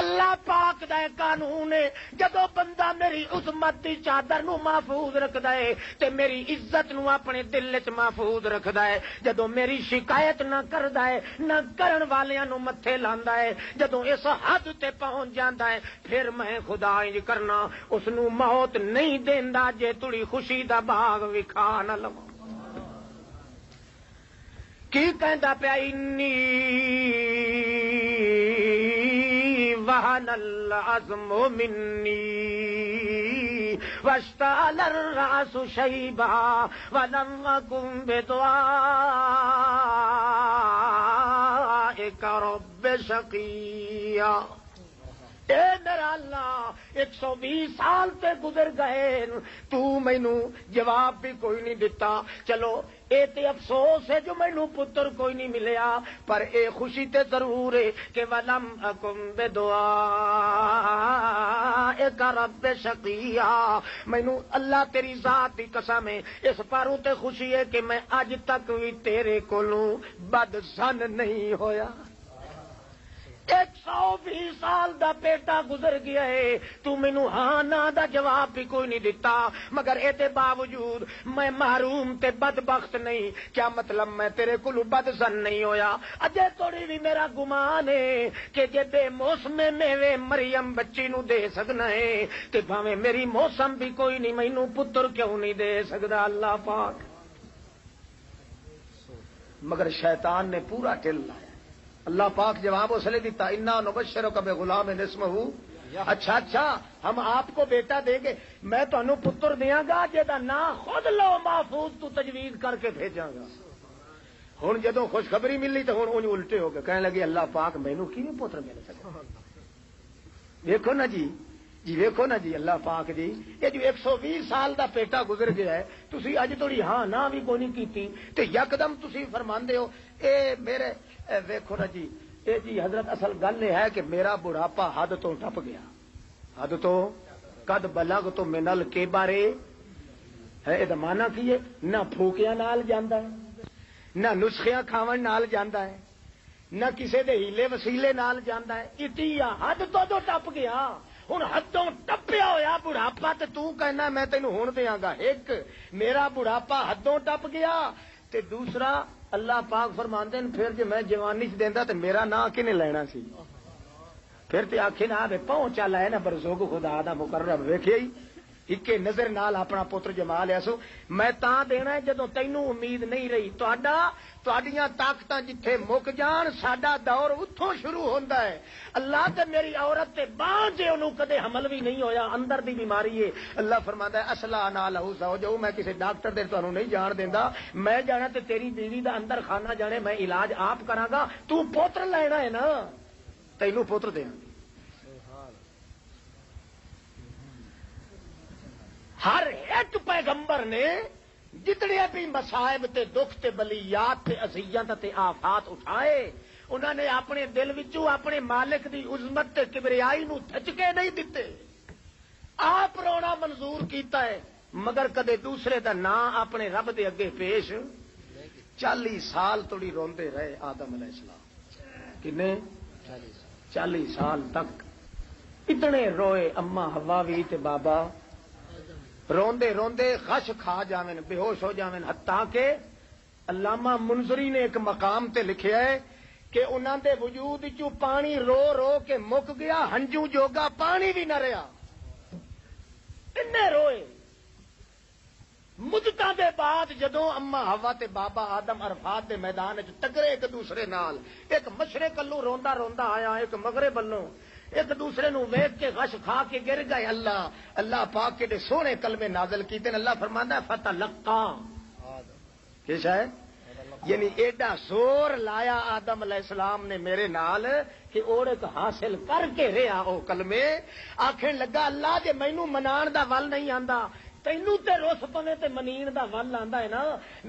اللہ پاک دا قانون ہے، جدوں بندہ میری عظمت دی چادر نو محفوظ رکھدا ہے تے میری عزت نو اپنے دل وچ محفوظ رکھدا ہے، جدوں میری شکایت نہ کردا ہے نہ کرن والیاں نو متھے لاندا ہے، جدوں اس حد تے پہنچ جاندا ہے پھر میں خدا انج کرنا اس نو موت نہیں دیندا جے تڑی خوشی دا باغ وکھا نہ لواں۔ کی کہندا پیا انی وہن العظم منی واشتعل الرأس شیبا ولم اکن بدعائک رب شقیا۔ اے میرا اللہ 120 سال تے گزر گئے تو مینوں جواب بھی کوئی نہیں دیتا، چلو اے تے افسوس ہے جو مینوں پتر کوئی نہیں ملیا، پر اے خوشی تے ضرور ہے کہ ولم اکم بدعائک رب شقیا، مینوں اللہ تیری ذات دی قسم ہے اس پاروں تے خوشی ہے کہ میں اج تک بھی تیرے کولوں بد زن نہیں ہویا۔ 120 سال دا بیٹا گزر گیا ہے، تو مینوں ہاں نہ دا جواب بھی کوئی نہیں دیتا، مگر اے دے باوجود میں محروم تے بدبخت نہیں، کیا مطلب میں تیرے کولوں بد زن نہیں ہویا؟ اجے توڑی بھی میرا گمان ہے کہ جے بے موسم میوے مریم بچی نو دے سکنا ہے تے بھاویں میری موسم بھی کوئی نہیں مینوں پتر کیوں نہیں دے سکدا اللہ پاک؟ مگر شیطان نے پورا ٹل لایا۔ اللہ پاک جواب اس لیے دیتا انا نبشرک بغلام اسمہ، اچھا ہم آپ کو بیٹا دیں گے، میں تمہیں پتر دیاں گا جہاں نام خود لو محفوظ تو تجویز کر کے بھیجاں گا۔ ہوں جدو خوشخبری ملی تو ہوں الٹے ہو گئے، کہنے لگے اللہ پاک مینوں کیویں پتر مل سکتا؟ دیکھو نا جی ویکھو نا جی اللہ پاک جی، یہ جو 120 سال دا بیٹا گزر گیا ہے تسی اج توڑی ہاں نہ بھی کوئی نہیں کیتی تے یکدم تسی فرماندے ہو اے میرے ویکھو نا جی، اے جی حضرت اصل گل یہ ہے کہ میرا بڑھاپا حد تو ٹپ گیا، حد تو قد بلغ تو منل کے بارے ہے، یہ مانا کی ہے نہ پھوکیاں نال جاندا ہے، نہ نسخیاں کھاون نال جاندا ہے، نہ کسے دے ہیلے وسیلے نال جاندا ہے، اتیا حد تو جو ٹپ گیا۔ ہوں حدوں ٹپیا ہوا بڑھاپا تو کہنا میں تینوں ہون دیاں گا، ایک میرا بڑھاپا حدوں ٹپ گیا تے دوسرا اللہ پاک فرماندے ہیں پھر جے میں جوانی چ دیندا تے میرا نام کنے لینا سی؟ پھر تے آکھے نا پہنچا لائے نا برزوگ خدا دا مقرب ویکھے ہی ایکے نظر نال اپنا پتر جما لیا سو۔ میں تاں دینا ہے جدوں تینوں امید نہیں رہی، تہاڈیاں طاقتاں جتھے مک جان ساڈا دور اتھوں شروع ہوندا ہے۔ اللہ تے میری عورت تے باں جے انہوں کدے حمل بھی نہیں ہویا، اندر دی بیماری ہے، اللہ فرماندا ہے اصلا نہ لہو زوجہ، میں کسی ڈاکٹر دے تانوں نہیں جان دیندا، میں جانا تے تیری بیوی دا اندر خانہ جانے، میں علاج آپ کراں گا، تو پوتر لینا ہے نا، تینوں پوتر دیاں گے۔ ہر ایک پیغمبر نے جتنے بھی مصائب تے دکھ تے بلیات تے اذیت تے آفات اٹھائے، انہوں نے اپنے دل وچوں اپنے مالک دی عظمت تے کبریائی نو دھچکے نہیں دیتے، آپ رونا منظور کیتا ہے، مگر کدے دوسرے دا نام اپنے رب دے اگے پیش 40 سال توڑی روندے رہے آدم علیہ السلام، کنے 40 سال تک اتنے روئے، اما حوا بھی تے بابا روندے روندے غش کھا جاویں، بے ہوش ہو جاویں، حتیٰ کہ علامہ منذری نے ایک مقام تے لکھیا ہے کہ انہوں دے وجود چوں پانی رو رو کے مک گیا، ہنجو جوگا پانی بھی نہ رہا، روئے۔ مدتاں دے بعد جدوں اما ہوا تے بابا آدم عرفات دے میدان وچ ٹکرے ایک دوسرے نال، ایک مشرق کلو روندا روندا آیا، ایک مغرب ولوں، ایک دوسرے نو ویکھ کے غش کھا کے گر گئے۔ اللہ پاک کے سونے کلمے نازل کیتے ہیں۔ اللہ فرماندا ہے فتلقا، کس ہے یعنی ایڈا زور لایا آدم علیہ السلام نے میرے نال کہ اوڑک حاصل کر کے رہا او کلمے، آکھن لگا اللہ جے مینوں منان دا ول نہیں آندا، تینوں تے روس پوے تے منین دا ول آندا ہے نا،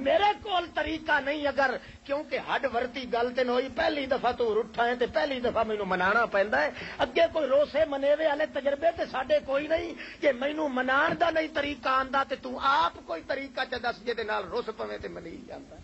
میرے کول طریقہ نہیں، اگر کیونکہ ہڈ ورتی گل تے ہوئی، پہلی دفعہ تو اٹھا ہے تے پہلی دفعہ مینوں منانا پیندا ہے، اگے کوئی روسے منیوے والے تجربے تے ساڈے کوئی نہیں کہ مینوں منان دا نہیں طریقہ آندا تے تو آپ کوئی طریقہ چ دس جے دے نال روس پوے تے منی جاندا۔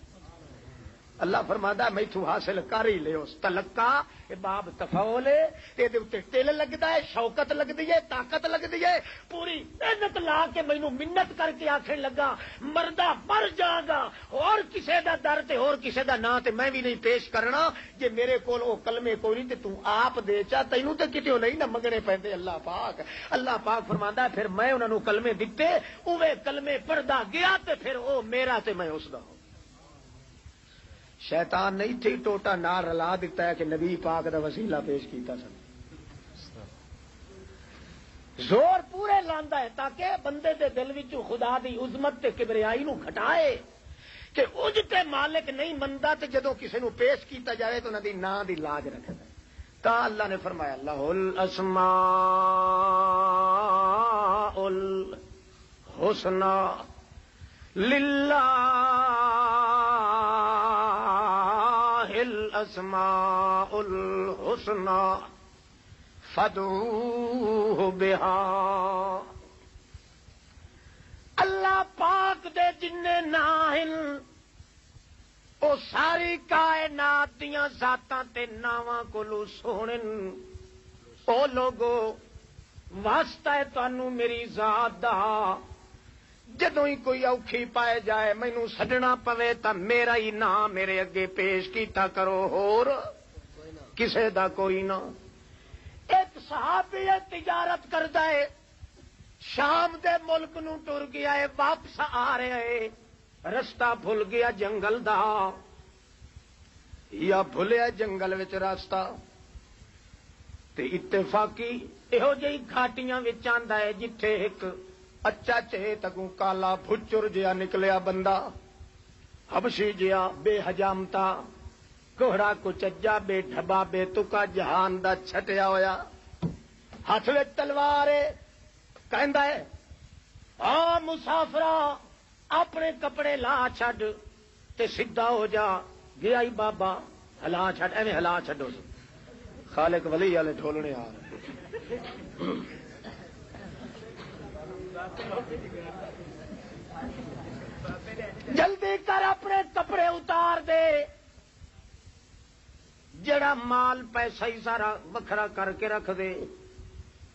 اللہ فرمادا میتھوں حاصل کر ہی لے، اس تلقا اے باب تفعول ہے، تے دے اوتے تل لگدا ہے، شوکت لگدی ہے، طاقت لگدی ہے، پوری محنت لا کے مینوں منت کر کے آکھن لگا مردہ مر جاں گا، اور کسے دا در تے اور کسے دا نا تے میں بھی نہیں پیش کرنا، جے میرے کول او کلمے کوئی نہیں تے تو آپ دے چا، تینوں تے کتےوں نہیں نہ منگنے پیندے۔ اللہ پاک فرماندا ہے پھر میں انہاں نوں کلمے دتے، اوے کلمے پڑھدا گیا تے پھر او میرا تے میں اس دا۔ شیطان نے اتھے ٹوٹا نار رلا دیتا ہے کہ نبی پاک دا وسیلہ پیش کیتا سن، زور پورے لاندا ہے تاکہ بندے دے دل وچوں خدا دی عظمت تے کبریائی نو گھٹائے کہ اج تے مالک نہیں مندا، تے جدوں کسے نو پیش کیتا جائے تو انہاں دی ناں دی لاج رکھدا ہے۔ تا اللہ نے فرمایا لہ الاسماء الحسنى للہ الاسماء الحسنى فادعوه بها، اللہ پاک دے جننے ناں ہن او ساری کائنات دیاں ذاتاں تے ناواں کولوں سونن۔ او لوگو واسطہ ہے تانوں میری ذات دا، جدوں ہی کوئی اوکھی پائے جائے مینوں سڈنا پوے تا میرا ہی نام میرے اگے پیش کیتا کرو، ہور کسے دا کوئی نہ۔ ایک صحابی تجارت کردا ہے، شام دے ملک نو ٹر گیا ہے، واپس آ رہا ہے، رستہ بھول گیا جنگل دا، یا بھولیا جنگل وچ راستہ، تے اتفاقی یہو جہی گھاٹیاں وچ آندا ہے جتھے ایک اچا چے تکوں کالا بھچر جیا نکلیا بندہ، حبشی جیا بے حجامتا، کوہڑا کچجا بے ڈھبا بے تکا جہان دا چھٹیا ہویا، ہاتھ وچ تلوار ہے، کہندا ہے آ مسافرا اپنے کپڑے لا چھڈ تے سیدھا ہو جا، گیا ہی بابا ہلا چھڈ، ایویں ہلا چھڈو، خالق ولی والے ڈھولنے آ رہے۔ جلدی کر اپنے کپڑے اتار دے، جڑا مال پیسہ ہی سارا وکھرا کر کے رکھ دے۔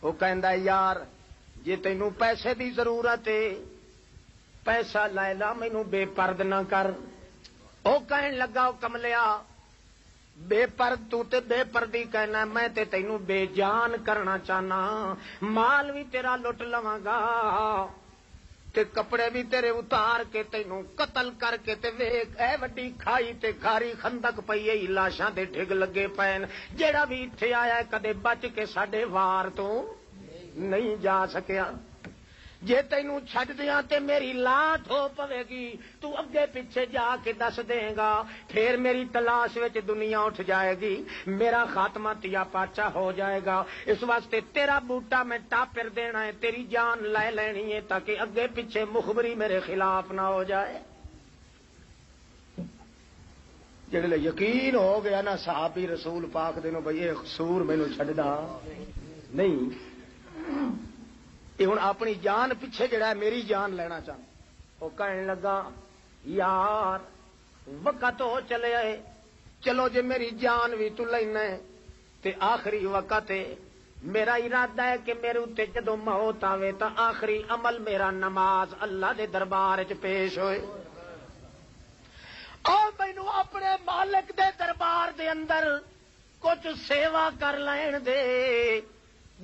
وہ کہندا یار جے تینوں پیسے دی ضرورت ہے پیسہ لے لا، مینوں بے پرد نہ کر۔ وہ کہن لگا کملیا بے پرد تو تے بے پردی کہنا، میں تے تینوں بے جان کرنا چاہنا، مال بھی تیرا لٹ لواں گا تے کپڑے بھی تیرے اتار کے تینوں قتل کر کے تے ویکھ اے وڈی کھائی تے کھاری خندق پئی اے، لاشاں دے ڈھگ لگے پین، جیڑا بھی ایتھے آیا کدے بچ کے ساڈے وار تو نہیں جا سکیا۔ جے تینوں چھڈ دیاں تے میری لات ہو پوے گی، تو اگے پیچھے جا کے دس دیں گا، پھر میری تلاش وچ دنیا اٹھ جائے گی، میرا خاتمہ تیا پاچا ہو جائے گا، اس واسطے تیرا بوٹا میں ٹاپر دینا ہے، تیری جان لے لینی ہے تاکہ اگے پیچھے مخبری میرے خلاف نہ ہو جائے۔ جڑے یقین ہو گیا نا صحابی رسول پاک دے نو بھئی یہ قصور مینوں چھڈدا نہیں، یہ ہوں اپنی جان پیچھے جڑا ہے میری جان لینا چاہتا، وہ کہنے لگا یار وقت ہو چلے آئے، چلو جے میری جان بھی تو لینا ہے تے آخری وقت ہے، میرا ارادہ ہے کہ میرے اتنے جدو موت آوے تا آخری عمل میرا نماز اللہ دے دربار چ پیش ہوئے۔ او مینوں اپنے مالک دے دربار دے اندر کچھ سیوا کر لین دے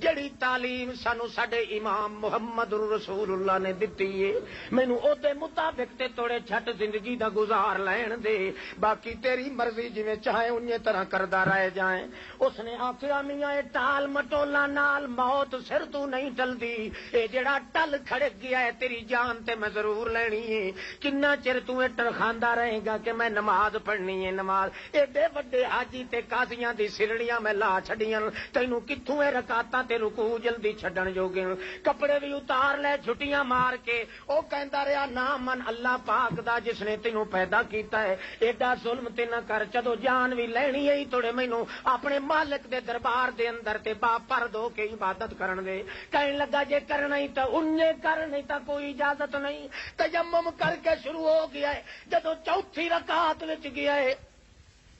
جڑی تعلیم سانو ساڈے امام محمد رسول اللہ نے دتی ہے مینوں او دے مطابق تے توڑے چھٹ زندگی دا گزار لین دے باقی تیری مرضی جویں چاہے اونجے طرح کردا رہ جائیں. اس نے آکھیا میاں اے ٹال مٹولا نال موت سر تو نہیں ٹلدی اے جڑا ٹل کھڑک گیا ہے تیری جان تے میں ضرور لینی ہے. کنا چر تو اے ٹرخاندا رہے گا کہ میں نماز پڑھنی ہے نماز ایڈے وڈے حاجی تے قاضیاں دی سرڑیاں میں لا چھڈیاں تینوں کتھوں اے رکعتاں تے رکوع جلدی چھڈن جوگے کپڑے بھی اتار لے چھٹیاں مار کے او کہندا رہیا نا من اللہ پاک دا جس نے تینوں پیدا کیتا ہے ایڈا ظلم تے نہ کر جدو جان بھی لینی ہے توڑے مینوں اپنے مالک دے دربار دے اندر تے با پر دو کے عبادت کرن دے. کہن لگا جے کرنا ہی تے انجے کر نہیں تے کوئی اجازت نہیں. تیمم کر کے شروع ہو گیا ہے جدو چوتھی رکعت وچ گیا ہے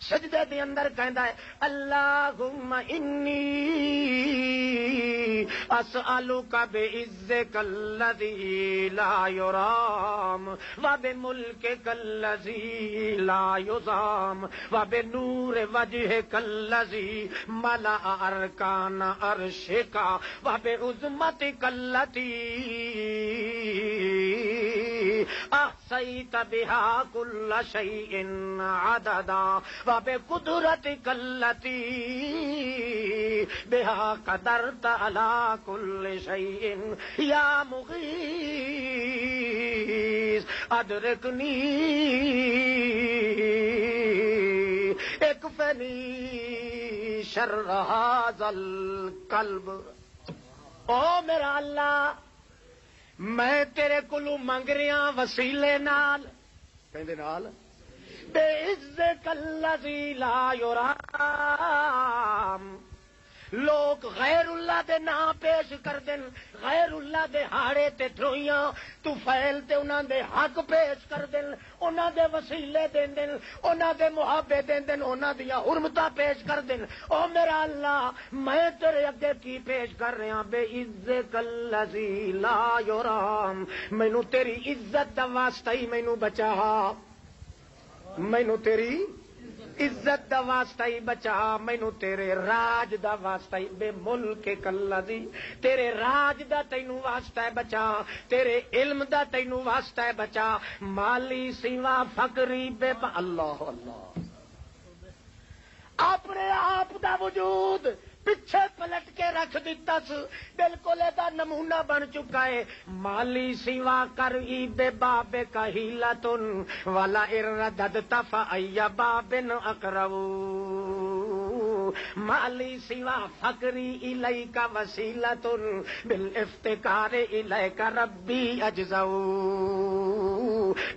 سجدے دے اندر کہندا ہے اللہم انی اسألک بعزک الذی لا یرام وبملکک الذی لا یضام وبنور وجہک الذی ملأ ارکان عرشک وبعظمتک التی احصیت بها کل شیء عددا وبقدرتک التی بها قدرت علی کل شیء یا مغیث ادرکنی اکفنی شر ھذا القلب. او میرا اللہ میں تیرے کولوں منگ رہا وسیلے نال کہندے نال بے عزت الذی لا یرام. لوگ غیر اللہ دے نام پیش کر دین غیر اللہ دے ہاڑے تے دروئیاں تو فیل تے انہاں دے حق پیش کر دین انہاں دے وسیلے دین دین انہاں دے محابے دین دین انہاں دیاں حرمتاں پیش کر دین. او میرا اللہ میں تیرے اگے کی پیش کر رہا بے عزت الذی لا یرام. مینوں تیری عزت دا واسطہ ہی مینوں بچا مینوں تیری عزت دا واسطہ ہی بچا مینوں تیرے راج دا واسطہ ہی بے ملک کلذی تیرے راج دا تینوں واسطہ ہے بچا تیرے علم دا تینوں واسطہ ہے بچا مالی سوا فقری بے اللہ اللہ اپنے آپ دا وجود پیچھے پلٹ کے رکھ دیتا سو بالکل دا نمونہ بن چکا ہے. مالی سوا کر ای بے باب کہیلتن ولا ارددت فای باب اقرب مالی سوا فقری الیک وسیلتن بالافتقار الیک ربی اجزو.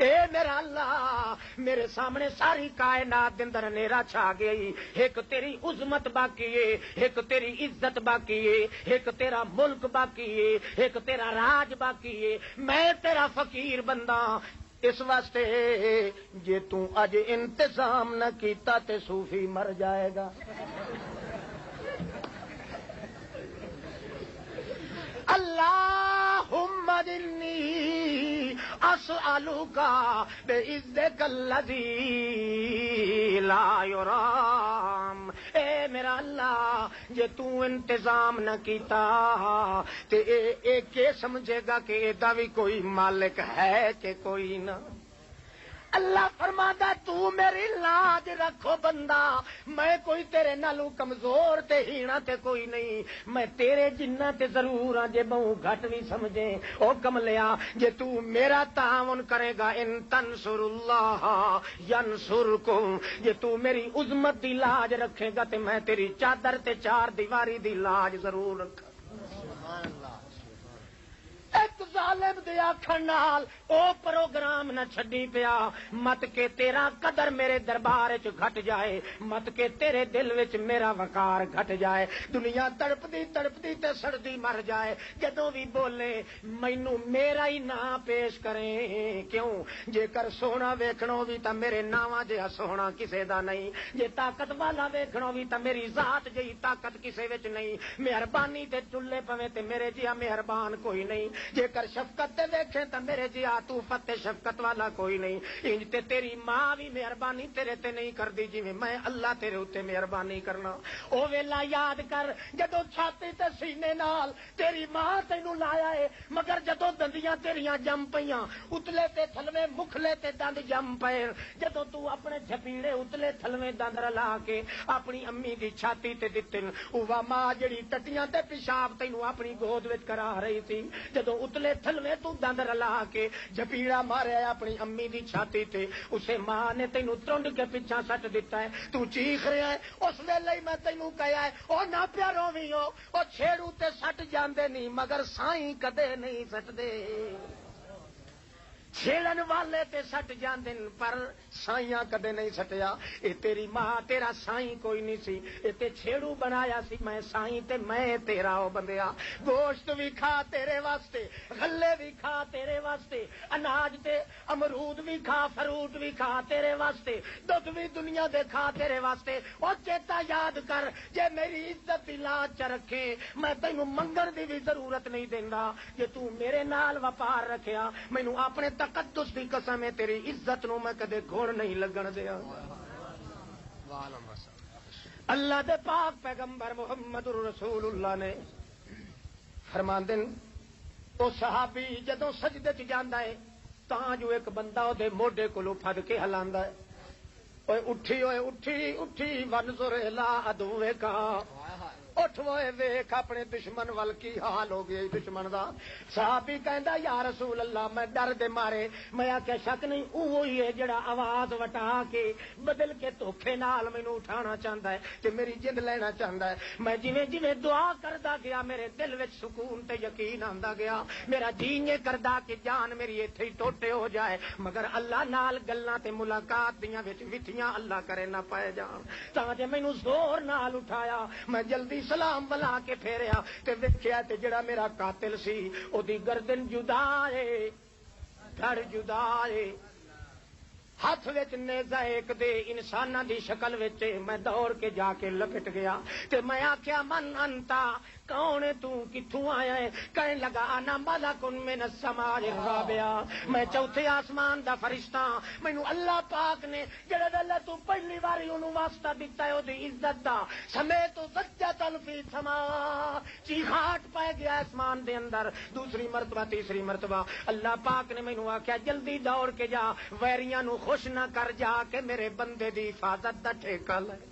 اے میرا اللہ میرے سامنے ساری کائنات دے اندر نیرا چھا گئی ایک تیری عظمت باقی ہے ایک تیری عزت باقی ہے ایک تیرا ملک باقی ہے ایک تیرا راج باقی ہے. میں تیرا فقیر بندہ اس واسطے جے تو اج انتظام نہ کیتا تے صوفی مر جائے گا. اللہم انی اسألک بعزک الذی لا یرام. اے میرا اللہ جے تو انتظام نہ کیتا تے اے کہ سمجھے گا کہ ایدا بھی کوئی مالک ہے کہ کوئی نہ. اللہ فرماتا تو میری لاج رکھو بندہ میں کوئی تیرے نالو کمزور تے ہینا تے کوئی نہیں میں تیرے جنہ تے ضرور ہاں جے بہوں گھٹ بھی سمجھے او کملیا جے تو میرا تعاون کرے گا ان تنصر اللہ ینصرکم جے تو میری عظمت دی لاج رکھے گا تے میں تیری چادر تے چار دیواری دی لاج ضرور رکھا. ایک ظالم دے آکھن نال او پروگرام نہ چھڈی پیا مت کہ تیرا قدر میرے دربار وچ گھٹ جائے مت کہ تیرے دل وچ میرا وقار گھٹ جائے. دنیا تڑپدی تڑپدی تے سڑدی مر جائے جدوں بھی بولے مینوں میرا ہی نام پیش کریں. کیوں جے کر سونا ویکھنو بھی تے میرے ناواں جہا سونا کسے دا نہیں جے طاقت والا ویکھنو بھی تے میری ذات جہی طاقت کسے وچ نہیں. مہربانی تے چلے پویں تے میرے جہا مہربان کوئی نہیں. جے کر شفقت ویکھے تے میرے جی عطوفت تے شفقت والا کوئی نہیں. انج تے تیری ماں بھی مہربانی تیرے تے نہیں کردی جویں میں اللہ تیرے اوتے مہربانی کرنا. او ویلا یاد کر جدوں چھاتی تے سینے نال تیری ماں تینوں لایا ہے, مگر جدوں دندیاں تیریاں جم پیاں اتلے تے تھلوے مکھلے تے دند جم پے, جدوں تو اپنے جھپیڑے اتلے تھلوے دند رلا کے اپنی امی دی چھاتی تے دتے, اوہ ماں جڑی ٹٹیاں تے پیشاب تینوں اپنی گود وچ کرا رہی تھی, جدوں اتلے تھلوے تو دند رلا کے جھپیڑا ماریا اپنی امی دی چھاتی تے, اسے ماں نے تینوں ترنڈ کے پیچھا سٹ دیتا ہے, تو چیخ رہا ہے. اس ویلے میں تینوں کہیا ہے او نہ پیا روویں, او چھیڑو تے سٹ جاندے نہیں مگر سائیں کدے نہیں سٹدے. چھیڑن والے تے سٹ جاندے پر سائیاں کدے نہیں سٹیا. اے تیری ماں تیرا سائیں کوئی نہیں سی, اے تے چھیڑو بنایا سی میں سائیں تے میں تیرا او بندیا. گوشت بھی کھا تیرے واسطے, غلے بھی کھا تیرے واسطے, اناج تے امرود بھی کھا, فروٹ بھی کھا تیرے واسطے, دودھ بھی دنیا دے کھا تیرے واسطے. او چیتا یاد کر جے میری عزت دی لاج چ رکھے میں تینوں منگن دی بھی ضرورت نہیں دیندا. جے تو میرے نال وپار رکھیا مینوں اپنے تقدس دی قسم ہے تیری عزت نو میں کدے گھڑ نہیں لگن دیا. اللہ دے پاک پیغمبر محمد رسول اللہ نے فرماندے او صحابی جدوں سجدے چ جاندا ہے تاں جو ایک بندہ او دے موڈے کولوں پھڑ کے ہلاندا ہے, اوئے اٹھی اوئے اٹھی اٹھی ونظر الی عدوک, اٹھ وے ویکھ اپنے دشمن ول کی حال ہو گئی دشمن دا. صحابی کہندا یا رسول اللہ میں ڈر دے مارے میں آکھیا شک نہیں اوہی ہے جڑا آواز وٹا کے بدل کے دھوکھے نال مینوں اٹھانا چاہندا ہے تے میری جند لینا چاہندا ہے. میں جویں جویں دعا کردا گیا میرے دل وچ سکون تے یقین آندا گیا, میرا جی یہ کردا کہ جان میری ایتھے ہی ٹوٹے ہو جائے مگر اللہ نال گلاں تے ملاقات دیاں وچ وتھیاں اللہ کرے نہ پائے جان. تاں جے مینوں زور نال اٹھایا میں جلدی سلام بلا کے پھیریا تے ویکھیا تے جڑا میرا قاتل سی او دی گردن جدا ہے, دھڑ جدا ہے, ہاتھ وچ نیزہ ایک دے انساناں دی شکل وچ. میں دوڑ کے جا کے لپٹ گیا تے میں آکھیا من انتا, کون ہے تو, کتھوں آیا ہے؟ کہنے لگا انا ملک من السماء الرابعہ, میں چوتھے آسمان دا فرشتہ. مینوں اللہ پاک نے جڑے ویلے تو پہلی واری اونوں واسطہ دتا ہے او دی عزت دا سمیت تو سجدۃ فی السماء, چیخاٹ پے گیا آسمان دے اندر. دوسری مرتبہ تیسری مرتبہ اللہ پاک نے مینوں آکھیا جلدی دوڑ کے جا, ویریاں نو خوش نہ کر جا کہ میرے بندے دی حفاظت دا ٹھیکہ لے.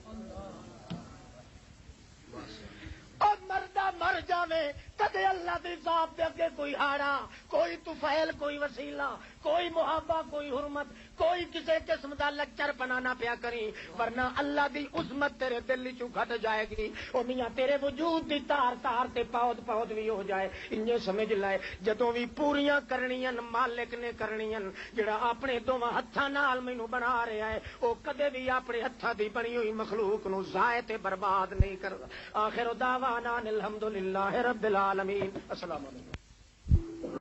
اور مردہ مر جاوے کدے اللہ دی ذات دے اگے کوئی ہاڑا, کوئی طفیل, کوئی وسیلہ, کوئی محابہ, کوئی حرمت, کوئی کسی قسم دا لچر بنانا پیا کری, ورنہ اللہ دی عظمت تیرے دل چوں گھٹ جائے گی. او میاں تیرے وجود دی تار تار تے پود پود بھی ہو جائے. انجے سمجھ لائے جدوں بھی پوریاں کرنیاں مالک نے کرنیاں, جڑا اپنے دوواں ہتھاں نال مینوں بنا رہا ہے او کدے بھی اپنے ہتھاں دی بنی ہوئی مخلوق نو ضائع تے برباد نہیں کردا. آخر دعوانا الحمدللہ رب العالمین. السلام علیکم.